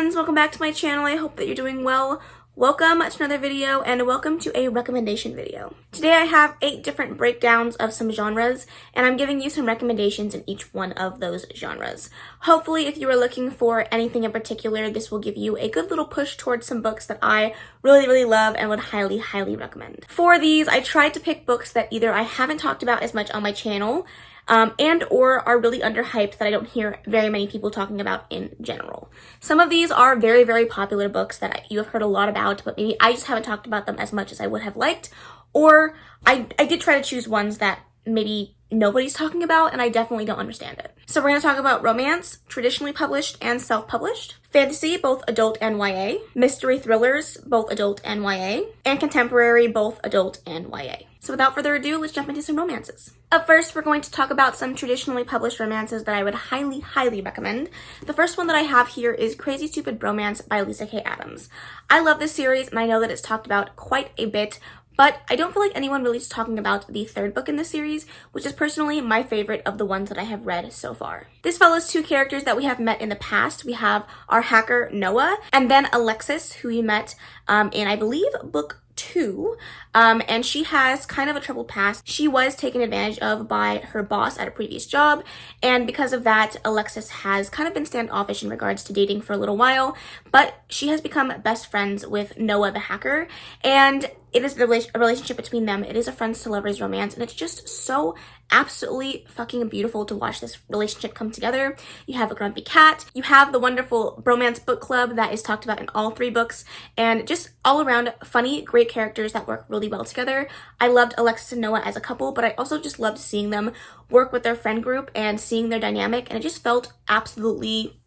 friends, welcome back to my channel. I hope that you're doing well. Welcome to another video and welcome to a recommendation video. Today I have 8 different breakdowns of some genres and I'm giving you some recommendations in each one of those genres. Hopefully if you are looking for anything in particular, this will give you a good little push towards some books that I really love and would highly recommend. For these, I tried to pick books that either I haven't talked about as much on my channel and or are really underhyped that I don't hear very many people talking about in general. Some of these are very popular books that you have heard a lot about, but maybe I just haven't talked about them as much as I would have liked, or I did try to choose ones that maybe nobody's talking about and I definitely don't understand it. So we're going to talk about romance, traditionally published and self-published, fantasy, both adult and YA, mystery thrillers, both adult and YA, and contemporary, both adult and YA. So without further ado, let's jump into some romances. Up first, we're going to talk about some traditionally published romances that I would highly recommend. The first one that I have here is Crazy Stupid Bromance by Lisa K. Adams. I love this series and I know that it's talked about quite a bit, but I don't feel like anyone really is talking about the third book in the series, which is personally my favorite of the ones that I have read so far. This follows 2 characters that we have met in the past. We have our hacker, Noah, and then Alexis, who we met in, I believe, book 2, and she has kind of a troubled past. She was taken advantage of by her boss at a previous job, and because of that, Alexis has kind of been standoffish in regards to dating for a little while, but she has become best friends with Noah the hacker, and it is a relationship between them. It is a friends to lovers romance, and it's just so absolutely fucking beautiful to watch this relationship come together. You have a grumpy cat, you have the wonderful bromance book club that is talked about in all 3 books, and just all around funny, great characters that work really well together. I loved Alexis and Noah as a couple, but I also just loved seeing them work with their friend group and seeing their dynamic, and it just felt absolutely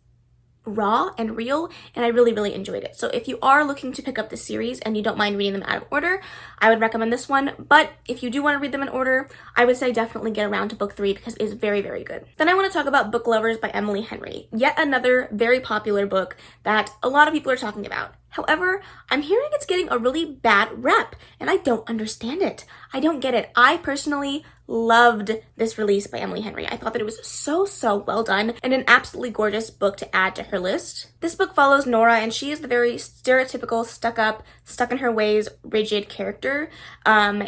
raw and real, and I really enjoyed it. So if you are looking to pick up this series and you don't mind reading them out of order, I would recommend this one, but if you do want to read them in order, I would say definitely get around to book 3 because it is very good. Then I want to talk about Book Lovers by Emily Henry, yet another very popular book that a lot of people are talking about. However, I'm hearing it's getting a really bad rep, and I don't understand it. I don't get it. I personally loved this release by Emily Henry. I thought that it was so well done and an absolutely gorgeous book to add to her list. This book follows Nora, and she is the very stereotypical, stuck-up, stuck-in-her-ways, rigid character.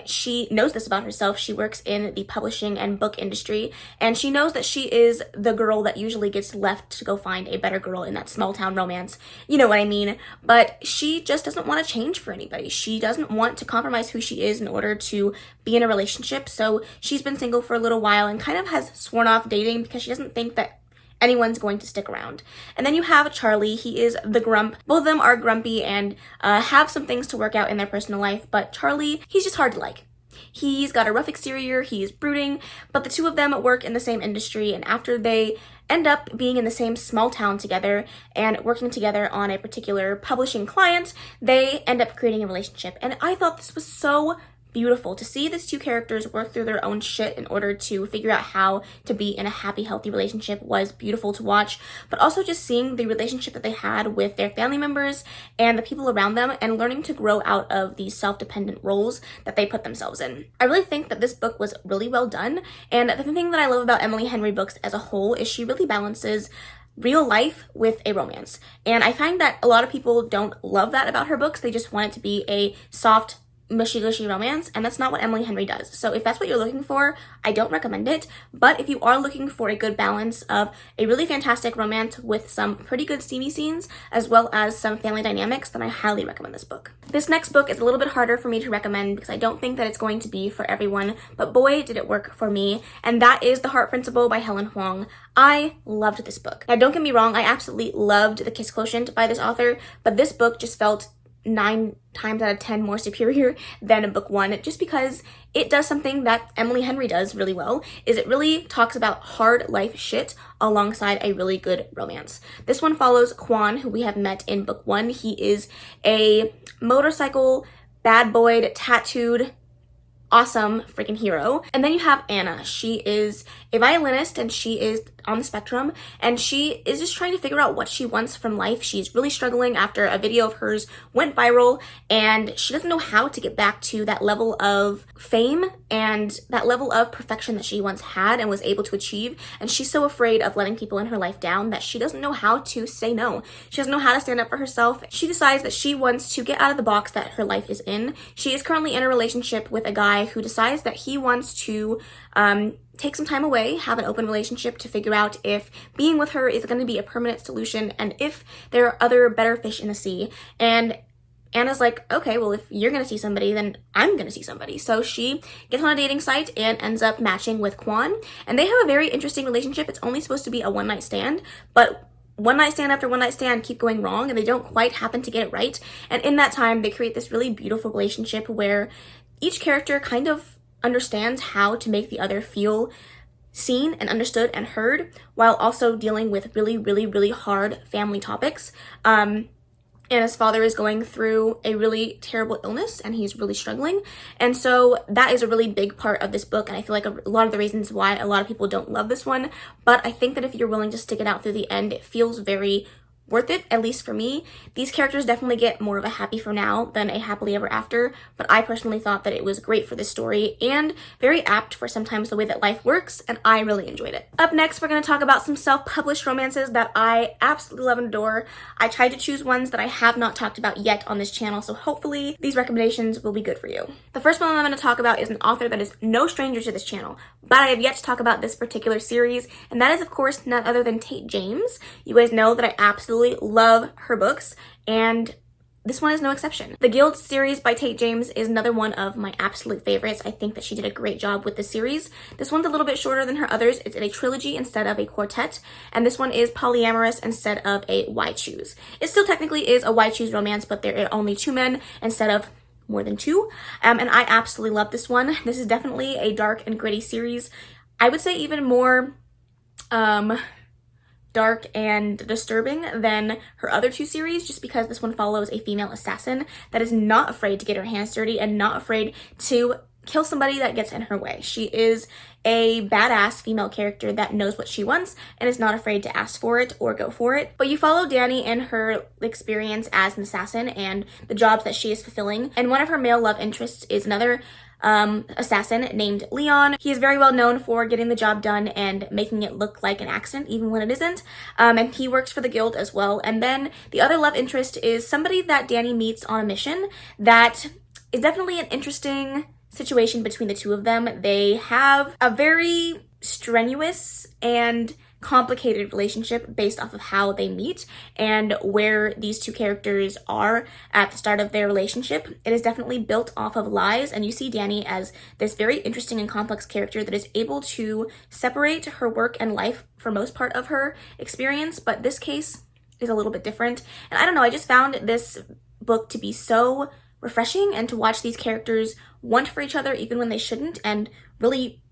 She knows this about herself. She works in the publishing and book industry, and she knows that she is the girl that usually gets left to go find a better girl in that small-town romance. You know what I mean? But she just doesn't want to change for anybody. She doesn't want to compromise who she is in order to be in a relationship, so she's been single for a little while and kind of has sworn off dating because she doesn't think that anyone's going to stick around. And then you have Charlie. He is the grump. Both of them are grumpy and have some things to work out in their personal life, but Charlie, he's just hard to like. He's got a rough exterior, he's brooding, but the 2 of them work in the same industry, and after they end up being in the same small town together and working together on a particular publishing client, they end up creating a relationship. And I thought this was so beautiful to see these 2 characters work through their own shit in order to figure out how to be in a happy, healthy relationship was beautiful to watch, but also just seeing the relationship that they had with their family members and the people around them and learning to grow out of these self-dependent roles that they put themselves in. I really think that this book was really well done, and the thing that I love about Emily Henry books as a whole is she really balances real life with a romance, and I find that a lot of people don't love that about her books. They just want it to be a soft, mushy-gushy romance, and that's not what Emily Henry does. So if that's what you're looking for, I don't recommend it, but if you are looking for a good balance of a really fantastic romance with some pretty good steamy scenes, as well as some family dynamics, then I highly recommend this book. This next book is a little bit harder for me to recommend because I don't think that it's going to be for everyone, but boy, did it work for me, and that is The Heart Principle by Helen Huang. I loved this book. Now, don't get me wrong, I absolutely loved The Kiss Quotient by this author, but this book just felt 9 times out of 10 more superior than book 1, just because it does something that Emily Henry does really well, is it really talks about hard life shit alongside a really good romance. This one follows Quan, who we have met in book 1. He is a motorcycle, bad boyed, tattooed, awesome freaking hero. And then you have Anna. She is a violinist and she is on the spectrum, and she is just trying to figure out what she wants from life. She's really struggling after a video of hers went viral, and she doesn't know how to get back to that level of fame and that level of perfection that she once had and was able to achieve. And she's so afraid of letting people in her life down that she doesn't know how to say no. She doesn't know how to stand up for herself. She decides that she wants to get out of the box that her life is in. She is currently in a relationship with a guy who decides that he wants to take some time away, have an open relationship to figure out if being with her is going to be a permanent solution and if there are other better fish in the sea. And Anna's like, okay, well, if you're going to see somebody, then I'm going to see somebody. So she gets on a dating site and ends up matching with Kwan. And they have a very interesting relationship. It's only supposed to be a one-night stand, but one night stand after one night stand keep going wrong and they don't quite happen to get it right. And in that time, they create this really beautiful relationship where each character kind of understands how to make the other feel seen and understood and heard while also dealing with really, really, really hard family topics. Anna's father is going through a really terrible illness and he's really struggling. And so that is a really big part of this book. And I feel like a lot of the reasons why a lot of people don't love this one. But I think that if you're willing to stick it out through the end, it feels very worth it, at least for me. These characters definitely get more of a happy for now than a happily ever after, but I personally thought that it was great for this story and very apt for sometimes the way that life works, and I really enjoyed it. Up next, we're going to talk about some self-published romances that I absolutely love and adore. I tried to choose ones that I have not talked about yet on this channel, so hopefully these recommendations will be good for you. The first one I'm going to talk about is an author that is no stranger to this channel, but I have yet to talk about this particular series, and that is, of course, none other than Tate James. You guys know that I absolutely love her books, and this one is no exception. The Guild series by Tate James is another one of my absolute favorites. I think that she did a great job with the series. This one's a little bit shorter than her others. It's in a trilogy instead of a quartet, and this one is polyamorous instead of a why choose. It still technically is a why choose romance, but there are only 2 men instead of more than 2, and I absolutely love this one. This is definitely a dark and gritty series. I would say even more dark and disturbing than her other 2 series, just because this one follows a female assassin that is not afraid to get her hands dirty and not afraid to kill somebody that gets in her way. She is a badass female character that knows what she wants and is not afraid to ask for it or go for it. But you follow Dani in her experience as an assassin and the jobs that she is fulfilling, and one of her male love interests is another assassin named Leon. He is very well known for getting the job done and making it look like an accident even when it isn't, and he works for the Guild as well. And then the other love interest is somebody that Dani meets on a mission that is definitely an interesting situation between the 2 of them. They have a very strenuous and complicated relationship based off of how they meet and where these 2 characters are at the start of their relationship. It is definitely built off of lies, and you see Dani as this very interesting and complex character that is able to separate her work and life for most part of her experience, but this case is a little bit different. And I don't know, I just found this book to be so refreshing and to watch these characters want for each other even when they shouldn't and really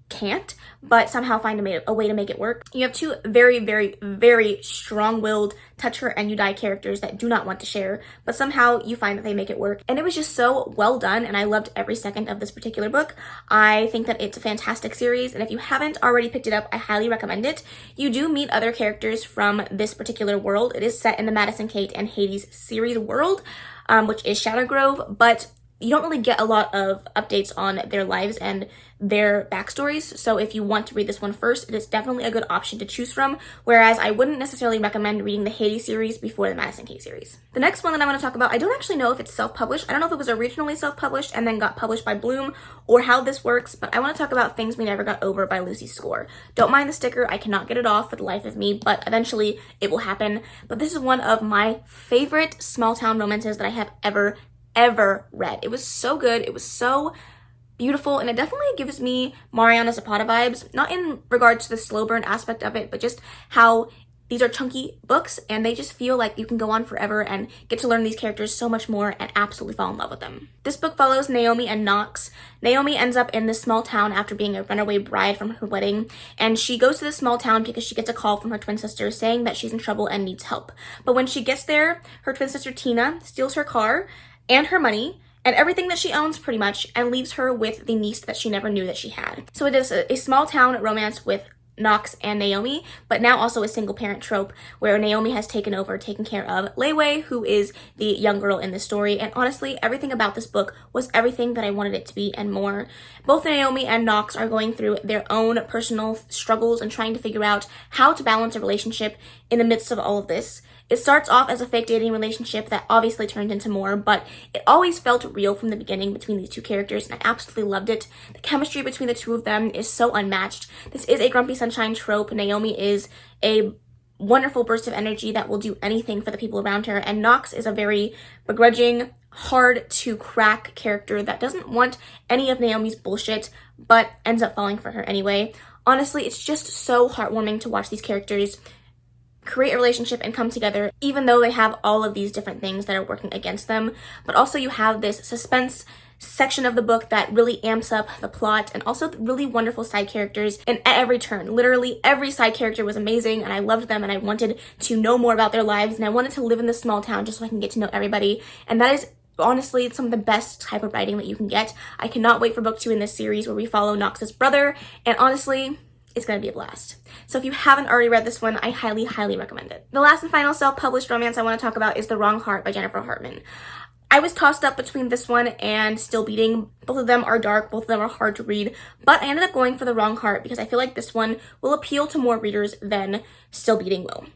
can't, but somehow find a way to make it work. You have 2 very, very, very strong-willed touch her and you die characters that do not want to share, but somehow you find that they make it work. And it was just so well done, and I loved every second of this particular book. I think that it's a fantastic series, and if you haven't already picked it up, I highly recommend it. You do meet other characters from this particular world. It is set in the Madison Kate and Hades series world, which is Shadow Grove, but you don't really get a lot of updates on their lives and their backstories. So if you want to read this one first, it is definitely a good option to choose from, whereas I wouldn't necessarily recommend reading the Hades series before the Madison Kate series. The next one that I want to talk about, I don't actually know if it's self-published. I don't know if it was originally self-published and then got published by Bloom or how this works, but I want to talk about Things We Never Got Over by Lucy Score. Don't mind the sticker. I cannot get it off for the life of me, but eventually it will happen. But this is one of my favorite small town romances that I have ever read. It was so good. It was so beautiful, and it definitely gives me Mariana Zapata vibes, not in regards to the slow burn aspect of it, but just how these are chunky books and they just feel like you can go on forever and get to learn these characters so much more and absolutely fall in love with them. This book follows Naomi and Knox. Naomi ends up in this small town after being a runaway bride from her wedding, and she goes to this small town because she gets a call from her twin sister saying that she's in trouble and needs help. But when she gets there, her twin sister Tina steals her car and her money and everything that she owns pretty much, and leaves her with the niece that she never knew that she had. So it is a small town romance with Nox and Naomi, but now also a single parent trope where Naomi has taken over, taking care of Lei Wei, who is the young girl in the story. And honestly, everything about this book was everything that I wanted it to be and more. Both Naomi and Nox are going through their own personal struggles and trying to figure out how to balance a relationship in the midst of all of this. It starts off as a fake dating relationship that obviously turned into more, but it always felt real from the beginning between these two characters, and I absolutely loved it. The chemistry between the two of them is so unmatched. This is a Grumpy Sunshine trope. Naomi is a wonderful burst of energy that will do anything for the people around her, and Nox is a very begrudging, hard to crack character that doesn't want any of Naomi's bullshit, but ends up falling for her anyway. Honestly, it's just so heartwarming to watch these characters create a relationship and come together, even though they have all of these different things that are working against them. But also you have this suspense section of the book that really amps up the plot, and also really wonderful side characters. And at every turn, literally every side character was amazing, and I loved them, and I wanted to know more about their lives, and I wanted to live in this small town just so I can get to know everybody. And that is honestly some of the best type of writing that you can get. I cannot wait for book 2 in this series where we follow Nox's brother, and honestly, it's going to be a blast. So if you haven't already read this one, I highly, highly recommend it. The last and final self-published romance I want to talk about is The Wrong Heart by Jennifer Hartman. I was tossed up between this one and Still Beating. Both of them are dark, both of them are hard to read, but I ended up going for The Wrong Heart because I feel like this one will appeal to more readers than Still Beating will.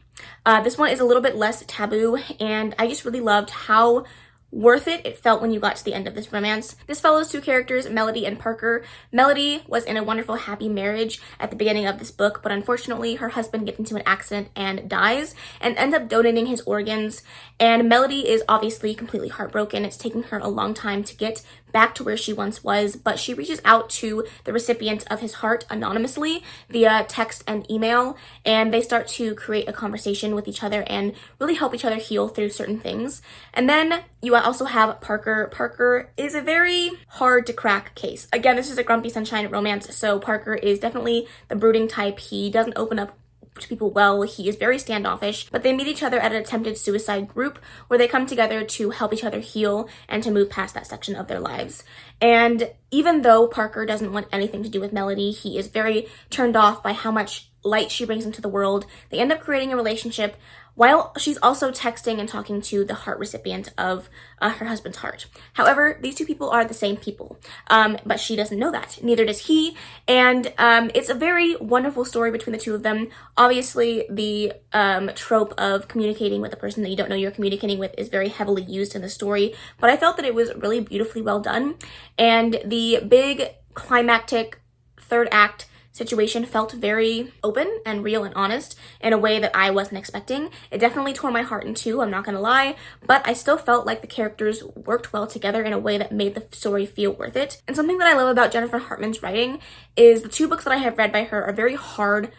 This one is a little bit less taboo, and I just really loved how worth it felt when you got to the end of this romance. This follows two characters, Melody and Parker. Melody was in a wonderful, happy marriage at the beginning of this book, but unfortunately her husband gets into an accident and dies and ends up donating his organs. And Melody is obviously completely heartbroken. It's taking her a long time to get back to where she once was, but she reaches out to the recipient of his heart anonymously via text and email, and they start to create a conversation with each other and really help each other heal through certain things. And then you also have Parker. Parker is a very hard to crack case. Again, this is a Grumpy Sunshine romance, so Parker is definitely the brooding type. He doesn't open up to people well. He is very standoffish, but they meet each other at an attempted suicide group where they come together to help each other heal and to move past that section of their lives. And even though Parker doesn't want anything to do with Melody, he is very turned off by how much light she brings into the world. They end up creating a relationship while she's also texting and talking to the heart recipient of her husband's heart. However, these two people are the same people, but she doesn't know that. Neither does he, and it's a very wonderful story between the two of them. Obviously, the trope of communicating with a person that you don't know you're communicating with is very heavily used in the story, but I felt that it was really beautifully well done, and the big climactic third act situation felt very open and real and honest in a way that I wasn't expecting. It definitely tore my heart in two, I'm not gonna lie, but I still felt like the characters worked well together in a way that made the story feel worth it. And something that I love about Jennifer Hartman's writing is the two books that I have read by her are very hard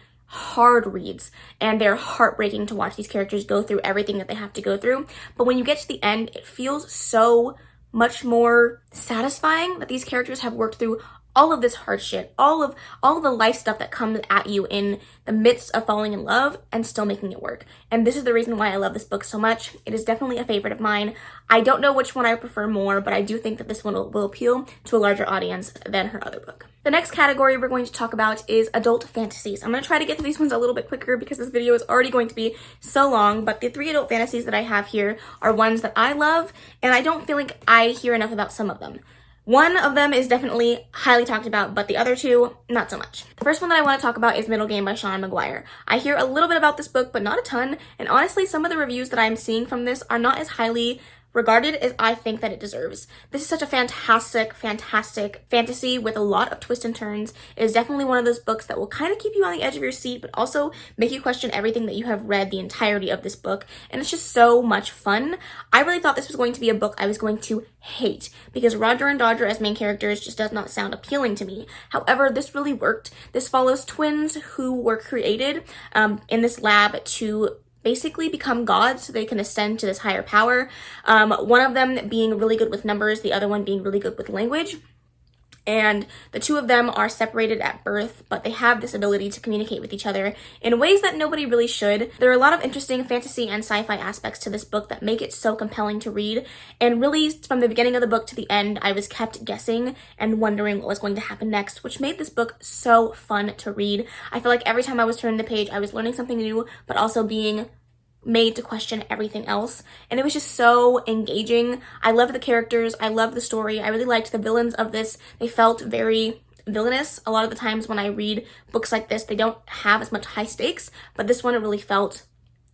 reads, and they're heartbreaking to watch these characters go through everything that they have to go through. But when you get to the end, it feels so much more satisfying that these characters have worked through all of this hardship, all of the life stuff that comes at you in the midst of falling in love and still making it work. And this is the reason why I love this book so much. It is definitely a favorite of mine. I don't know which one I prefer more, but I do think that this one will appeal to a larger audience than her other book. The next category we're going to talk about is adult fantasies. I'm going to try to get to these ones a little bit quicker because this video is already going to be so long, but the 3 adult fantasies that I have here are ones that I love, and I don't feel like I hear enough about some of them. One of them is definitely highly talked about, but the other two, not so much. The first one that I want to talk about is Middle Game by Sean McGuire. I hear a little bit about this book, but not a ton, and honestly, some of the reviews that I'm seeing from this are not as highly regarded as I think that it deserves. This is such a fantastic fantasy with a lot of twists and turns. It is definitely one of those books that will kind of keep you on the edge of your seat, but also make you question everything that you have read the entirety of this book, and it's just so much fun. I really thought this was going to be a book I was going to hate because Roger and Dodger as main characters just does not sound appealing to me. However, this really worked. This follows twins who were created in this lab to basically become gods so they can ascend to this higher power. One of them being really good with numbers, the other one being really good with language. and the two of them are separated at birth, but they have this ability to communicate with each other in ways that nobody really should. There are a lot of interesting fantasy and sci-fi aspects to this book that make it so compelling to read, and really from the beginning of the book to the end, I was kept guessing and wondering what was going to happen next, which made this book so fun to read. I feel like every time I was turning the page, I was learning something new, but also being made to question everything else, and it was just so engaging. I loved the characters, I loved the story, I really liked the villains of this. They felt very villainous. A lot of the times when I read books like this, they don't have as much high stakes, but this one, it really felt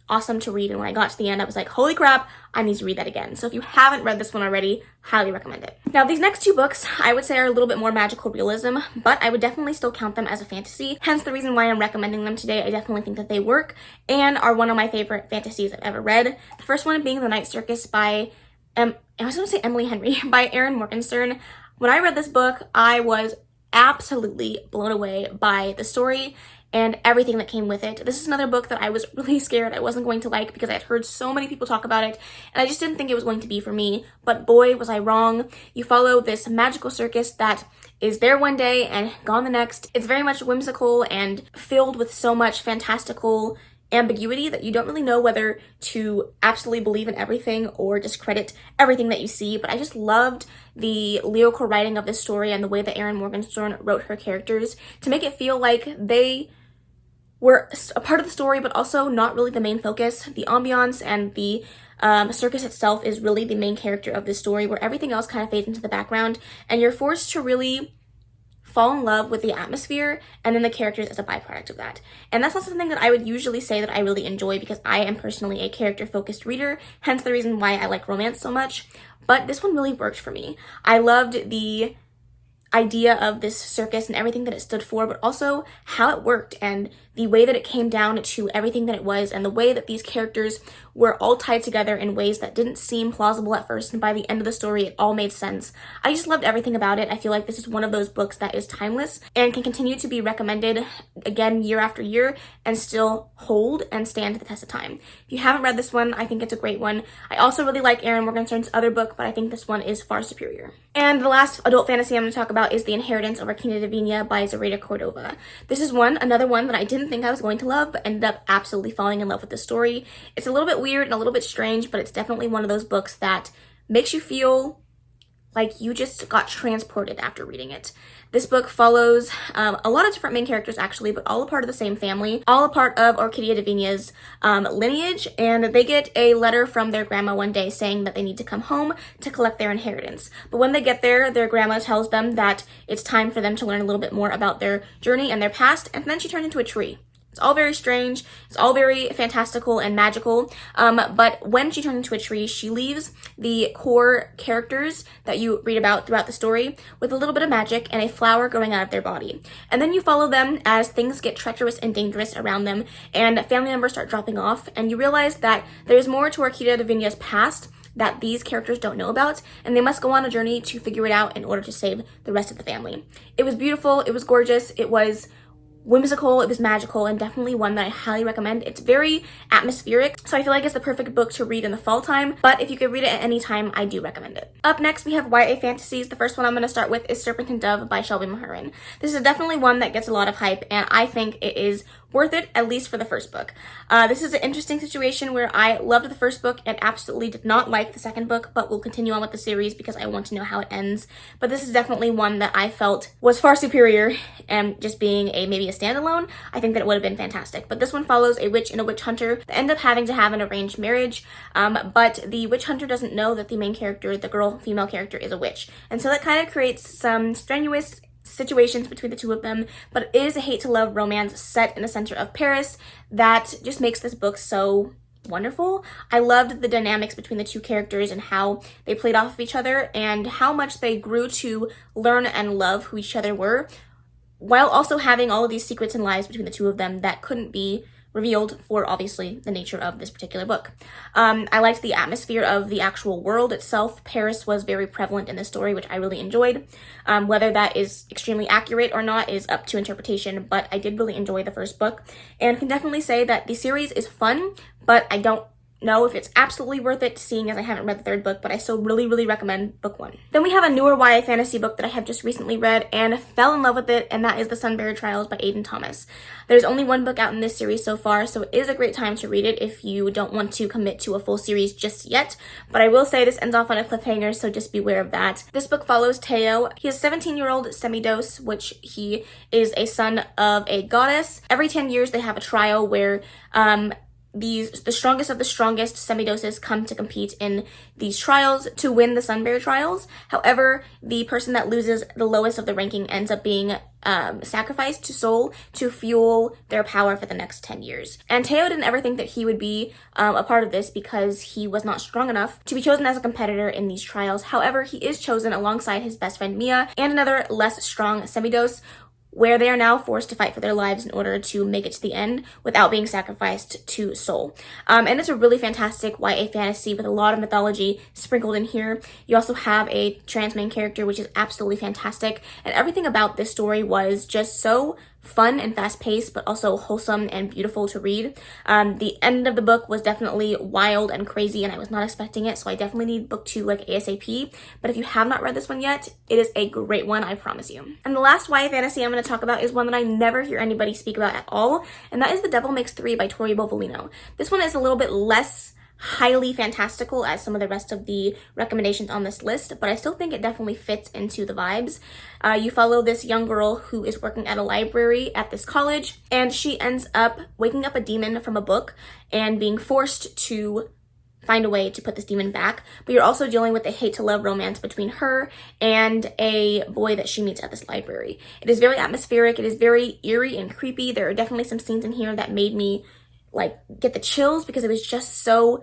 awesome to read, and when I got to the end, I was like, holy crap, I need to read that again. So if you haven't read this one already, highly recommend it. Now, these next two books, I would say are a little bit more magical realism, but I would definitely still count them as a fantasy, hence the reason why I'm recommending them today. I definitely think that they work and are one of my favorite fantasies I've ever read. The first one being The Night Circus by, I was going to say Emily Henry, by Erin Morgenstern. When I read this book, I was absolutely blown away by the story and everything that came with it. This is another book that I was really scared I wasn't going to like because I had heard so many people talk about it, and I just didn't think it was going to be for me, but boy, was I wrong. You follow this magical circus that is there one day and gone the next. It's very much whimsical and filled with so much fantastical ambiguity that you don't really know whether to absolutely believe in everything or discredit everything that you see. But I just loved the lyrical writing of this story and the way that Erin Morgenstern wrote her characters to make it feel like they were a part of the story, but also not really the main focus. The ambiance and the circus itself is really the main character of this story, where everything else kind of fades into the background, and you're forced to really fall in love with the atmosphere and then the characters as a byproduct of that. And that's not something that I would usually say that I really enjoy, because I am personally a character-focused reader, hence the reason why I like romance so much. But this one really worked for me. I loved the idea of this circus and everything that it stood for, but also how it worked and the way that it came down to everything that it was, and the way that these characters were all tied together in ways that didn't seem plausible at first, and by the end of the story it all made sense. I just loved everything about it. I feel like this is one of those books that is timeless and can continue to be recommended again year after year and still hold and stand the test of time. If you haven't read this one, I think it's a great one. I also really like Erin Morgenstern's other book, but I think this one is far superior. And the last adult fantasy I'm going to talk about is The Inheritance of Arquina Divinia by Zoraida Cordova. This is another one that I didn't think I was going to love, but ended up absolutely falling in love with the story. It's a little bit weird and a little bit strange, but it's definitely one of those books that makes you feel like you just got transported after reading it. This book follows a lot of different main characters actually, but all a part of the same family, all a part of Orquídea Divinia's lineage, and they get a letter from their grandma one day saying that they need to come home to collect their inheritance. But when they get there, their grandma tells them that it's time for them to learn a little bit more about their journey and their past, and then she turns into a tree. It's all very strange, it's all very fantastical and magical, but when she turns into a tree, she leaves the core characters that you read about throughout the story with a little bit of magic and a flower growing out of their body. And then you follow them as things get treacherous and dangerous around them, and family members start dropping off, and you realize that there's more to Orquídea Divinia's past that these characters don't know about, and they must go on a journey to figure it out in order to save the rest of the family. It was beautiful, it was gorgeous, it was whimsical, it was magical, and definitely one that I highly recommend. It's very atmospheric, so I feel like it's the perfect book to read in the fall time, but if you could read it at any time, I do recommend it. Up next, we have YA fantasies. The first one I'm going to start with is Serpent and Dove by Shelby Mahurin. This is definitely one that gets a lot of hype, and I think it is worth it, at least for the first book. This is an interesting situation where I loved the first book and absolutely did not like the second book, but we'll continue on with the series because I want to know how it ends. But this is definitely one that I felt was far superior, and just being maybe a standalone, I think that it would have been fantastic. But this one follows a witch and a witch hunter that end up having to have an arranged marriage, but the witch hunter doesn't know that the main character, the female character, is a witch. And so that kind of creates some strenuous situations between the two of them, but it is a hate-to-love romance set in the center of Paris that just makes this book so wonderful. I loved the dynamics between the two characters and how they played off of each other and how much they grew to learn and love who each other were, while also having all of these secrets and lies between the two of them that couldn't be revealed for obviously the nature of this particular book. I liked the atmosphere of the actual world itself. Paris was very prevalent in this story, which I really enjoyed. Whether that is extremely accurate or not is up to interpretation, but I did really enjoy the first book and can definitely say that the series is fun, but I don't know if it's absolutely worth it, seeing as I haven't read the third book, but I still really recommend book 1. Then we have a newer YA fantasy book that I have just recently read and fell in love with it, and that is The Sunbury Trials by Aiden Thomas. There's only one book out in this series so far, so it is a great time to read it if you don't want to commit to a full series just yet, but I will say this ends off on a cliffhanger, so just beware of that. This book follows Teo. He is a 17-year-old semidose, which he is a son of a goddess. Every 10 years they have a trial where the strongest of the strongest semidoses come to compete in these trials to win the Sunbury Trials. However, the person that loses the lowest of the ranking ends up being sacrificed to Sol to fuel their power for the next 10 years. And Teo didn't ever think that he would be a part of this because he was not strong enough to be chosen as a competitor in these trials. However, he is chosen alongside his best friend Mia and another less strong semidose, where they are now forced to fight for their lives in order to make it to the end without being sacrificed to Sol. And it's a really fantastic YA fantasy with a lot of mythology sprinkled in here. You also have a trans main character, which is absolutely fantastic, and everything about this story was just so fun and fast-paced, but also wholesome and beautiful to read. The end of the book was definitely wild and crazy, and I was not expecting it, so I definitely need book 2 like ASAP. But if you have not read this one yet, it is a great one, I promise you. And the last YA fantasy I'm going to talk about is one that I never hear anybody speak about at all, and that is The Devil Makes Three by Tori Bovolino. This one is a little bit less highly fantastical as some of the rest of the recommendations on this list, but I still think it definitely fits into the vibes. You follow this young girl who is working at a library at this college, and she ends up waking up a demon from a book and being forced to find a way to put this demon back. But you're also dealing with a hate-to-love romance between her and a boy that she meets at this library. It is very atmospheric, it is very eerie and creepy. There are definitely some scenes in here that made me like get the chills because it was just so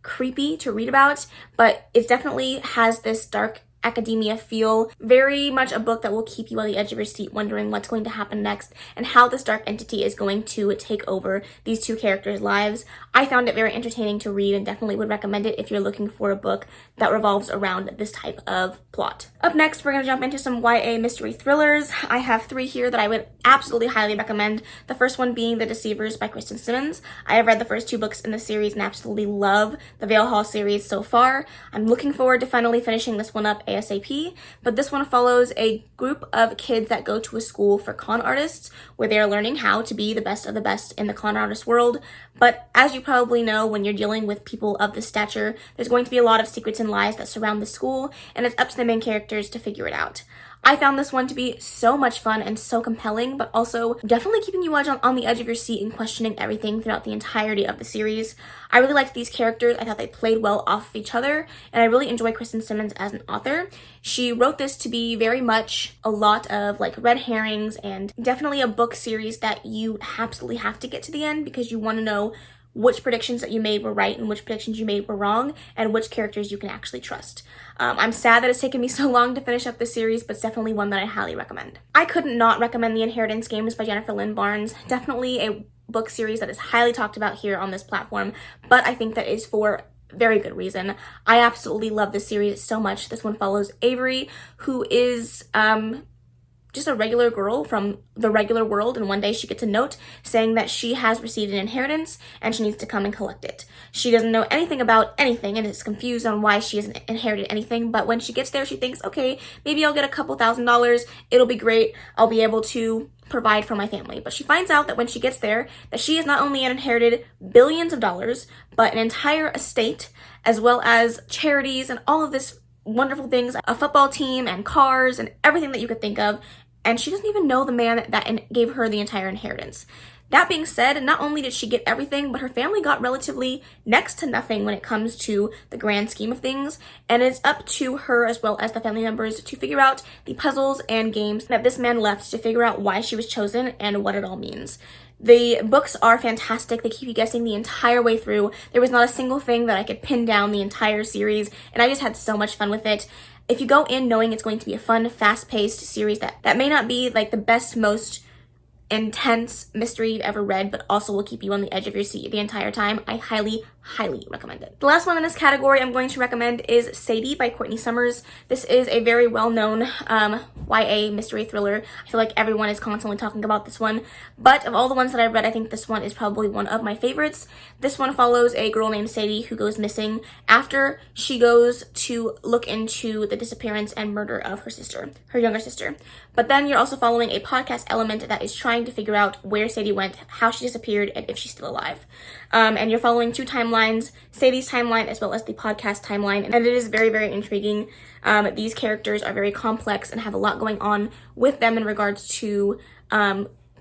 creepy to read about, but it definitely has this dark academia feel, very much a book that will keep you on the edge of your seat wondering what's going to happen next and how this dark entity is going to take over these two characters' lives. I found it very entertaining to read and definitely would recommend it if you're looking for a book that revolves around this type of plot. Up next, we're going to jump into some YA mystery thrillers. I have 3 here that I would absolutely highly recommend. The first one being The Deceivers by Kristen Simmons. I have read the first 2 books in the series and absolutely love the Vale Hall series so far. I'm looking forward to finally finishing this one up ASAP, but this one follows a group of kids that go to a school for con artists where they are learning how to be the best of the best in the con artist world. But as you probably know, when you're dealing with people of this stature, there's going to be a lot of secrets and lies that surround the school, and it's up to the main characters to figure it out. I found this one to be so much fun and so compelling, but also definitely keeping you on the edge of your seat and questioning everything throughout the entirety of the series. I really liked these characters. I thought they played well off of each other, and I really enjoy Kristen Simmons as an author. She wrote this to be very much a lot of like red herrings and definitely a book series that you absolutely have to get to the end because you want to know which predictions that you made were right and which predictions you made were wrong, and which characters you can actually trust. I'm sad that it's taken me so long to finish up this series, but it's definitely one that I highly recommend. I could not recommend The Inheritance Games by Jennifer Lynn Barnes. Definitely a book series that is highly talked about here on this platform, but I think that is for very good reason. I absolutely love this series so much. This one follows Avery, who is just a regular girl from the regular world, and one day she gets a note saying that she has received an inheritance and she needs to come and collect it. She doesn't know anything about anything and is confused on why she hasn't inherited anything, but when she gets there she thinks, okay, maybe I'll get a couple $1,000s, it'll be great, I'll be able to provide for my family. But she finds out that when she gets there that she has not only inherited billions of dollars, but an entire estate, as well as charities and all of this wonderful things, a football team and cars and everything that you could think of, and she doesn't even know the man that gave her the entire inheritance. That being said, not only did she get everything, but her family got relatively next to nothing when it comes to the grand scheme of things, and it's up to her as well as the family members to figure out the puzzles and games that this man left to figure out why she was chosen and what it all means. The books are fantastic. They keep you guessing the entire way through. There was not a single thing that I could pin down the entire series, and I just had so much fun with it. If you go in knowing it's going to be a fun, fast-paced series that may not be like the best, most intense mystery you've ever read, but also will keep you on the edge of your seat the entire time, I highly recommend it. The last one in this category I'm going to recommend is Sadie by Courtney Summers. This is a very well-known YA mystery thriller. I feel like everyone is constantly talking about this one, but of all the ones that I've read, I think this one is probably one of my favorites. This one follows a girl named Sadie who goes missing after she goes to look into the disappearance and murder of her sister, her younger sister. But then you're also following a podcast element that is trying to figure out where Sadie went, how she disappeared, and if she's still alive. And you're following two timelines, Sadie's timeline as well as the podcast timeline, and it is very, very intriguing. These characters are very complex and have a lot going on with them in regards to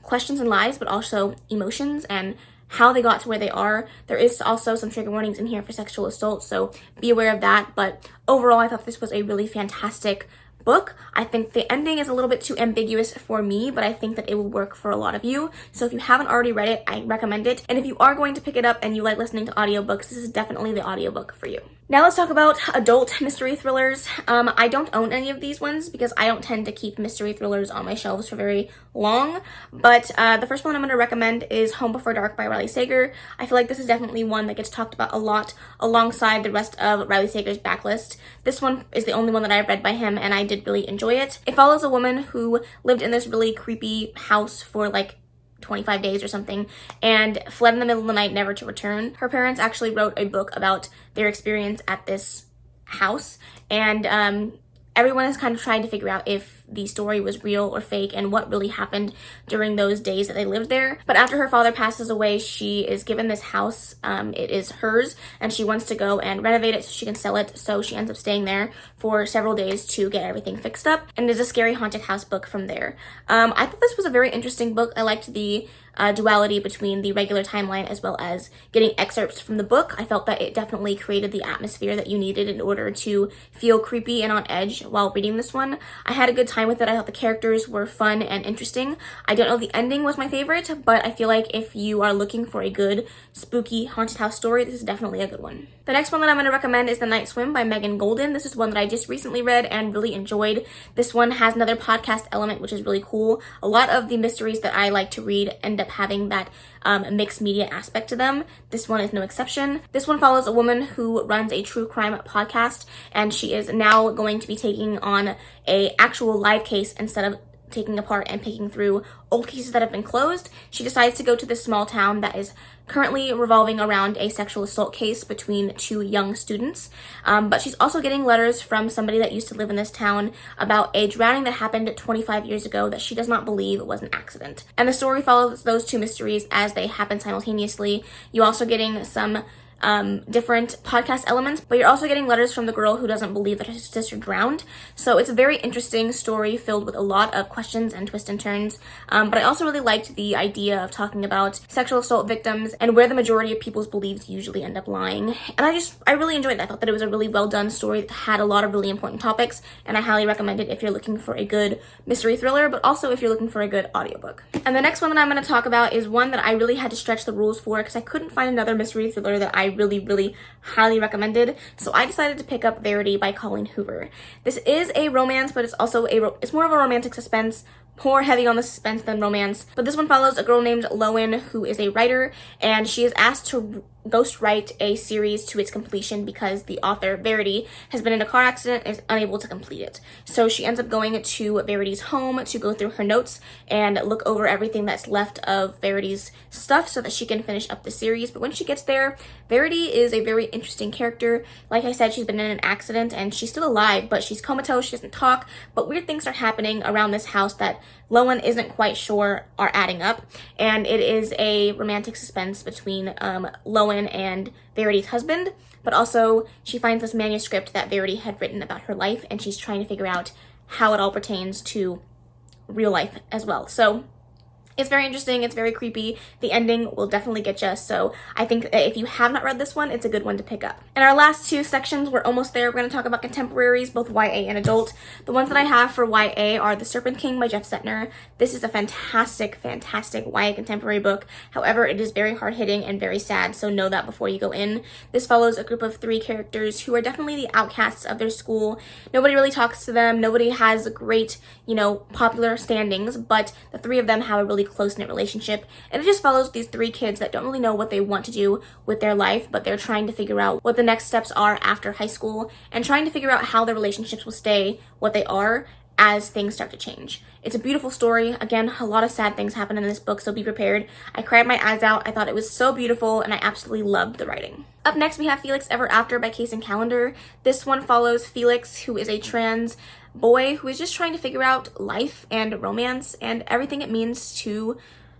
questions and lies, but also emotions and how they got to where they are. There is also some trigger warnings in here for sexual assault, so be aware of that. But overall, I thought this was a really fantastic book. I think the ending is a little bit too ambiguous for me, but I think that it will work for a lot of you. So if you haven't already read it, I recommend it. And if you are going to pick it up and you like listening to audiobooks, this is definitely the audiobook for you. Now let's talk about adult mystery thrillers. I don't own any of these ones because I don't tend to keep mystery thrillers on my shelves for very long. But the first one I'm going to recommend is Home Before Dark by Riley Sager. I feel like this is definitely one that gets talked about a lot alongside the rest of Riley Sager's backlist. This one is the only one that I've read by him, and I did really enjoy it. It follows a woman who lived in this really creepy house for like 25 days or something and fled in the middle of the night, never to return. Her parents actually wrote a book about their experience at this house, and everyone has kind of tried to figure out if the story was real or fake and what really happened during those days that they lived there. But after her father passes away, she is given this house. It is hers, and she wants to go and renovate it so she can sell it. So she ends up staying there for several days to get everything fixed up, and it is a scary haunted house book from there. I thought this was a very interesting book. I liked the duality between the regular timeline as well as getting excerpts from the book. I felt that it definitely created the atmosphere that you needed in order to feel creepy and on edge while reading this one. I had a good time with it. I thought the characters were fun and interesting. I don't know the ending was my favorite, but I feel like if you are looking for a good spooky haunted house story, this is definitely a good one. The next one that I'm going to recommend is The Night Swim by Megan Golden. This is one that I just recently read and really enjoyed. This one has another podcast element, which is really cool. A lot of the mysteries that I like to read end up having that mixed media aspect to them. This one is no exception. This one follows a woman who runs a true crime podcast, and she is now going to be taking on a actual live case instead of taking apart and picking through old cases that have been closed. She decides to go to this small town that is currently revolving around a sexual assault case between two young students. But she's also getting letters from somebody that used to live in this town about a drowning that happened 25 years ago that she does not believe was an accident. And the story follows those two mysteries as they happen simultaneously. You're also getting some different podcast elements, but you're also getting letters from the girl who doesn't believe that her sister drowned. So it's a very interesting story filled with a lot of questions and twists and turns. But I also really liked the idea of talking about sexual assault victims and where the majority of people's beliefs usually end up lying. And I really enjoyed it. I thought that it was a really well done story that had a lot of really important topics, and I highly recommend it if you're looking for a good mystery thriller, but also if you're looking for a good audiobook. And the next one that I'm going to talk about is one that I really had to stretch the rules for because I couldn't find another mystery thriller that I really highly recommended. So I decided to pick up Verity by Colleen Hoover. This is a romance, but it's also it's more of a romantic suspense, more heavy on the suspense than romance. But this one follows a girl named Lowen who is a writer, and she is asked to ghostwrite a series to its completion because the author, Verity, has been in a car accident and is unable to complete it. So she ends up going to Verity's home to go through her notes and look over everything that's left of Verity's stuff so that she can finish up the series. But when she gets there, Verity is a very interesting character. Like I said, she's been in an accident and she's still alive, but she's comatose, she doesn't talk, but weird things are happening around this house that Lowen isn't quite sure are adding up. And it is a romantic suspense between Lowen and Verity's husband, but also she finds this manuscript that Verity had written about her life, and she's trying to figure out how it all pertains to real life as well. So it's very interesting, it's very creepy. The ending will definitely get you, so I think that if you have not read this one, it's a good one to pick up. In our last two sections, we're almost there. We're going to talk about contemporaries, both YA and adult. The ones that I have for YA are The Serpent King by Jeff Setner. This is a fantastic YA contemporary book. However, it is very hard-hitting and very sad, so know that before you go in. This follows a group of 3 characters who are definitely the outcasts of their school. Nobody really talks to them. Nobody has great, popular standings, but the 3 of them have a really close-knit relationship, and it just follows these 3 kids that don't really know what they want to do with their life, but they're trying to figure out what the next steps are after high school and trying to figure out how their relationships will stay what they are as things start to change. It's a beautiful story. Again, a lot of sad things happen in this book, so be prepared. I cried my eyes out. I thought it was so beautiful, and I absolutely loved the writing. Up next, we have Felix Ever After by Kaysen Callender. This one follows Felix, who is a trans boy who is just trying to figure out life and romance and everything it means to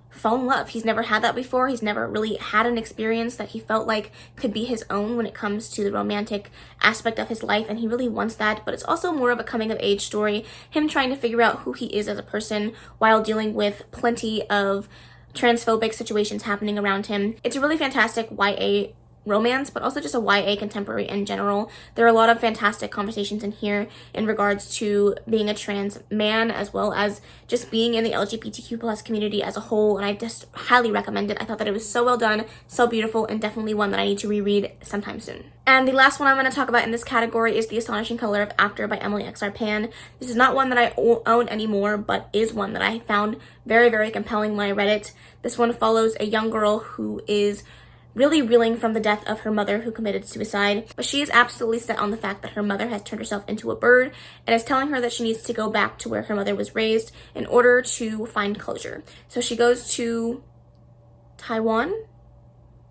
fall in love. He's never had that before. He's never really had an experience that he felt like could be his own when it comes to the romantic aspect of his life, and he really wants that. But it's also more of a coming of age story, him trying to figure out who he is as a person while dealing with plenty of transphobic situations happening around him. It's a really fantastic YA romance, but also just a YA contemporary in general. There are a lot of fantastic conversations in here in regards to being a trans man, as well as just being in the LGBTQ plus community as a whole, and I just highly recommend it. I thought that it was so well done, so beautiful, and definitely one that I need to reread sometime soon. And the last one I'm going to talk about in this category is The Astonishing Color of After by Emily X.R. Pan. This is not one that I own anymore, but is one that I found very, very compelling when I read it. This one follows a young girl who is really reeling from the death of her mother, who committed suicide, but she is absolutely set on the fact that her mother has turned herself into a bird and is telling her that she needs to go back to where her mother was raised in order to find closure. So she goes to Taiwan,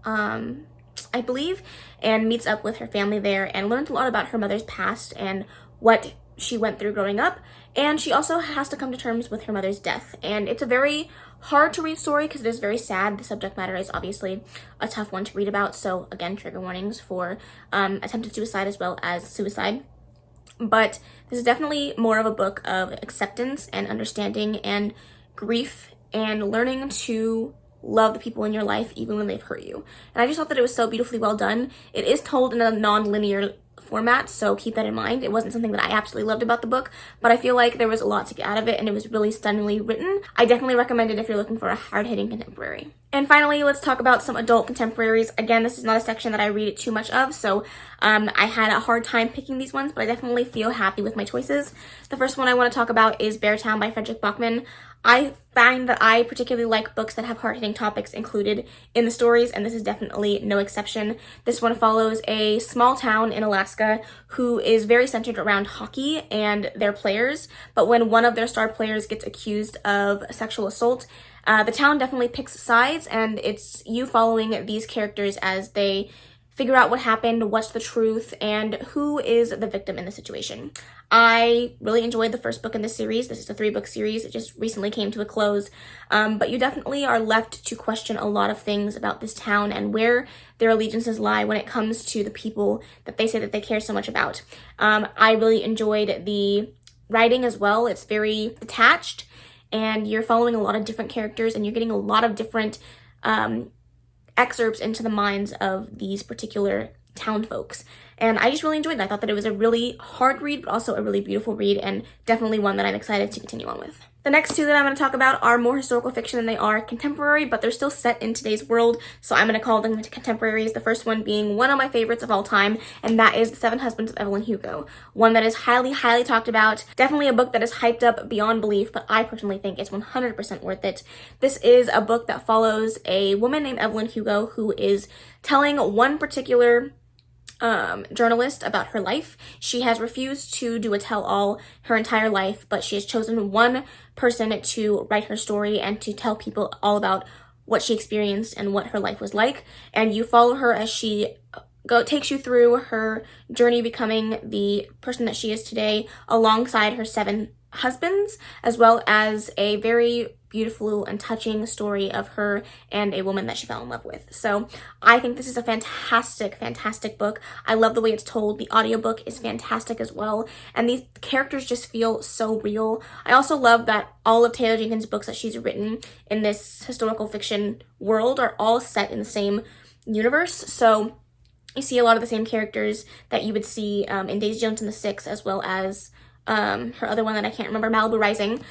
I believe, and meets up with her family there and learns a lot about her mother's past and what she went through growing up. And she also has to come to terms with her mother's death. And it's a very hard to read story because it is very sad. The subject matter is obviously a tough one to read about. So again, trigger warnings for attempted suicide as well as suicide. But this is definitely more of a book of acceptance and understanding and grief and learning to love the people in your life even when they've hurt you. And I just thought that it was so beautifully well done. It is told in a non-linear format, so keep that in mind. It wasn't something that I absolutely loved about the book, but I feel like there was a lot to get out of it, and it was really stunningly written. I definitely recommend it if you're looking for a hard-hitting contemporary. And finally, let's talk about some adult contemporaries. Again, this is not a section that I read too much of, so I had a hard time picking these ones, but I definitely feel happy with my choices. The first one I want to talk about is Beartown by Frederick Bachman. I find that I particularly like books that have hard-hitting topics included in the stories, and this is definitely no exception. This one follows a small town in Alaska who is very centered around hockey and their players, but when one of their star players gets accused of sexual assault, the town definitely picks sides, and it's you following these characters as they figure out what happened, what's the truth, and who is the victim in the situation. I really enjoyed the first book in this series. This is a 3-book series. It just recently came to a close. But you definitely are left to question a lot of things about this town and where their allegiances lie when it comes to the people that they say that they care so much about. I really enjoyed the writing as well. It's very detached, and you're following a lot of different characters, and you're getting a lot of different excerpts into the minds of these particular town folks. And I just really enjoyed it. I thought that it was a really hard read, but also a really beautiful read, and definitely one that I'm excited to continue on with. The next two that I'm going to talk about are more historical fiction than they are contemporary, but they're still set in today's world, so I'm going to call them contemporaries. The first one being one of my favorites of all time, and that is The Seven Husbands of Evelyn Hugo. One that is highly, highly talked about. Definitely a book that is hyped up beyond belief, but I personally think it's 100% worth it. This is a book that follows a woman named Evelyn Hugo who is telling one particular journalist about her life. She has refused to do a tell-all her entire life, but she has chosen one person to write her story and to tell people all about what she experienced and what her life was like. And you follow her as she takes you through her journey becoming the person that she is today, alongside her 7 husbands, as well as a very beautiful and touching story of her and a woman that she fell in love with. So I think this is a fantastic, fantastic book. I love the way it's told. The audiobook is fantastic as well, and these characters just feel so real. I also love that all of Taylor Jenkins' books that she's written in this historical fiction world are all set in the same universe. So you see a lot of the same characters that you would see in Daisy Jones and the Six, as well as her other one that I can't remember, Malibu Rising.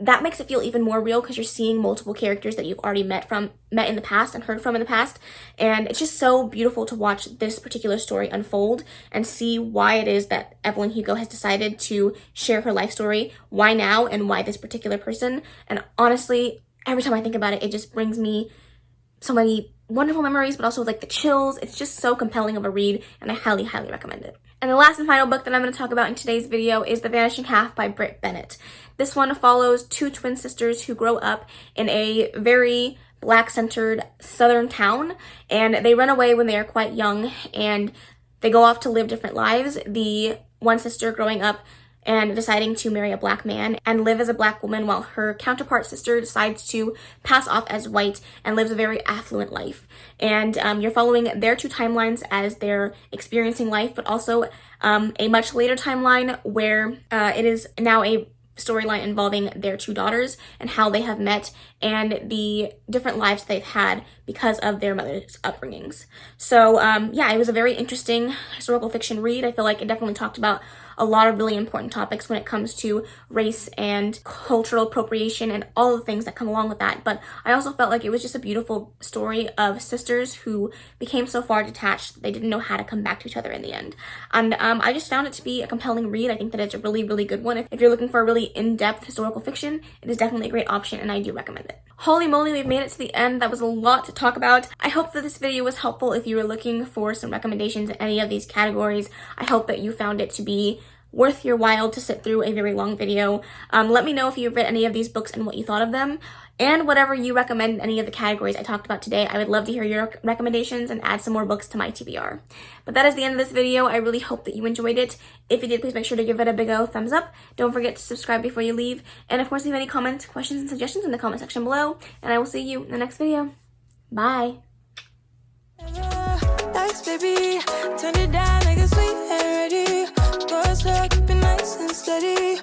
That makes it feel even more real because you're seeing multiple characters that you've already met in the past and heard from in the past. And it's just so beautiful to watch this particular story unfold and see why it is that Evelyn Hugo has decided to share her life story, why now, and why this particular person. And honestly, every time I think about it, it just brings me so many wonderful memories, but also like the chills. It's just so compelling of a read, and I highly, highly recommend it. And the last and final book that I'm going to talk about in today's video is The Vanishing Half by Britt Bennett. This one follows two twin sisters who grow up in a very Black-centered southern town, and they run away when they are quite young, and they go off to live different lives. The one sister growing up and deciding to marry a Black man and live as a Black woman, while her counterpart sister decides to pass off as white and lives a very affluent life. And you're following their two timelines as they're experiencing life, but also a much later timeline where it is now a storyline involving their two daughters and how they have met and the different lives they've had because of their mother's upbringings. So yeah, it was a very interesting historical fiction read. I feel like it definitely talked about a lot of really important topics when it comes to race and cultural appropriation and all the things that come along with that. But I also felt like it was just a beautiful story of sisters who became so far detached that they didn't know how to come back to each other in the end. And I just found it to be a compelling read. I think that it's a really, really good one. If you're looking for a really in-depth historical fiction, it is definitely a great option, and I do recommend it. Holy moly, we've made it to the end. That was a lot to talk about. I hope that this video was helpful if you were looking for some recommendations in any of these categories. I hope that you found it to be worth your while to sit through a very long video. Let me know if you've read any of these books and what you thought of them, and whatever you recommend in any of the categories I talked about today. I would love to hear your recommendations and add some more books to my TBR. But that is the end of this video. I really hope that you enjoyed it. If you did, please make sure to give it a big old thumbs up. Don't forget to subscribe before you leave. And of course, leave any comments, questions, and suggestions in the comment section below. And I will see you in the next video. Bye. Nice, baby. Turn it down, make it sweet and ready. Go slow, keep it nice and steady.